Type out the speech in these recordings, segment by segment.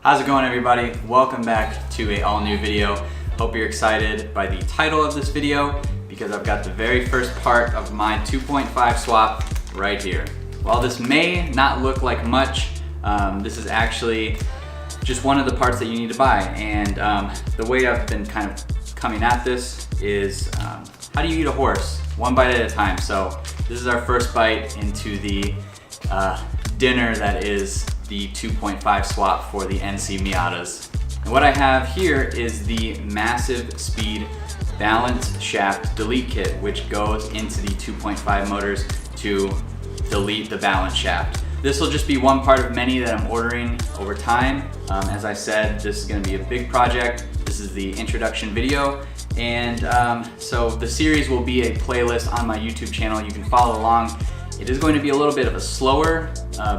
How's it going, everybody? Welcome back to a all new video. Hope you're excited by the title of this video because I've got the very first part of my 2.5 swap right here. While this may not look like much, this is actually just one of the parts that you need to buy. And the way I've been kind of coming at this is how do you eat a horse? One bite at a time. So this is our first bite into the dinner that is the 2.5 swap for the NC Miatas. And what I have here is the massive speed balance shaft delete kit, which goes into the 2.5 motors to delete the balance shaft. This will just be one part of many that I'm ordering over time. As I said, this is going to be a big project. This is the introduction video. And so the series will be a playlist on my YouTube channel. You can follow along. It is going to be a little bit of a slower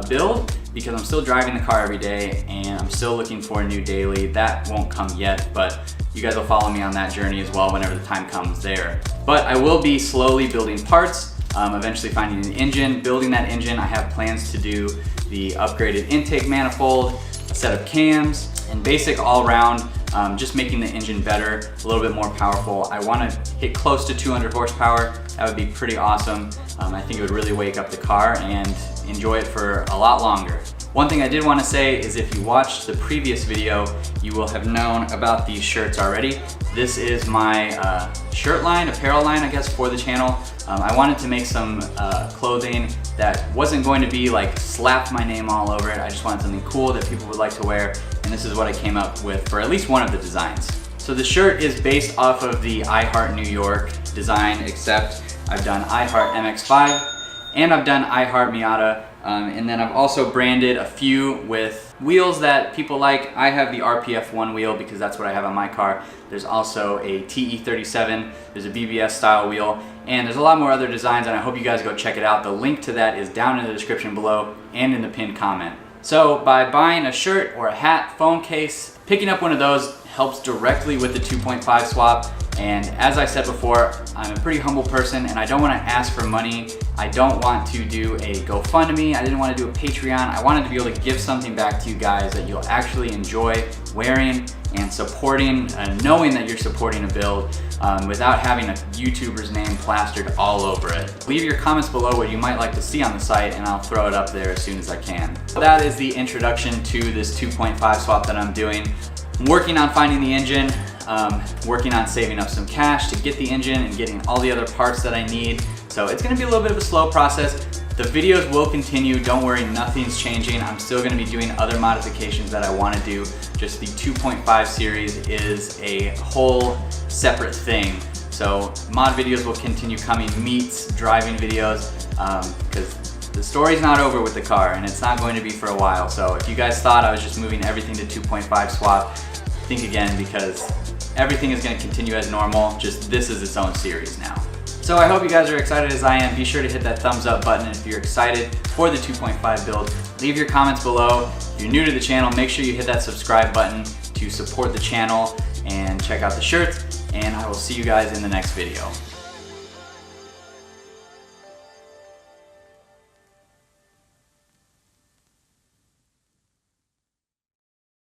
build because I'm still driving the car every day and I'm still looking for a new daily. That won't come yet, but you guys will follow me on that journey as well whenever the time comes there. But I will be slowly building parts, eventually finding an engine, building that engine. I have plans to do the upgraded intake manifold, a set of cams, and basic all-round, just making the engine better, a little bit more powerful. I want to hit close to 200 horsepower. That would be pretty awesome. I think it would really wake up the car and enjoy it for a lot longer. One thing I did want to say is if you watched the previous video, you will have known about these shirts already. This is my shirt line, apparel line, I guess, for the channel. I wanted to make some clothing that wasn't going to be like slap my name all over it. I just wanted something cool that people would like to wear, and this is what I came up with for at least one of the designs. So the shirt is based off of the I Heart New York design, except I've done I Heart MX-5 and I've done I Heart Miata, and then I've also branded a few with wheels that people like. I have the RPF1 wheel because that's what I have on my car. There's also a TE37, there's a BBS style wheel, and there's a lot more other designs, and I hope you guys go check it out. The link to that is down in the description below and in the pinned comment. So by buying a shirt or a hat, phone case, picking up one of those helps directly with the 2.5 swap. And as I said before, I'm a pretty humble person and I don't want to ask for money. I don't want to do a GoFundMe. I didn't want to do a Patreon. I wanted to be able to give something back to you guys that you'll actually enjoy wearing and supporting, and knowing that you're supporting a build without having a YouTuber's name plastered all over it. Leave your comments below what you might like to see on the site and I'll throw it up there as soon as I can. So that is the introduction to this 2.5 swap that I'm doing. I'm working on finding the engine, working on saving up some cash to get the engine and getting all the other parts that I need. So it's gonna be a little bit of a slow process. The videos will continue, don't worry, nothing's changing. I'm still gonna be doing other modifications that I wanna do. Just the 2.5 series is a whole separate thing. So mod videos will continue coming, meets, driving videos, because the story's not over with the car and it's not going to be for a while. So if you guys thought I was just moving everything to 2.5 swap, think again, because everything is going to continue as normal, just this is its own series now. So I hope you guys are excited as I am. Be sure to hit that thumbs up button if you're excited for the 2.5 build. Leave your comments below. If you're new to the channel, make sure you hit that subscribe button to support the channel and check out the shirts, and I will see you guys in the next video.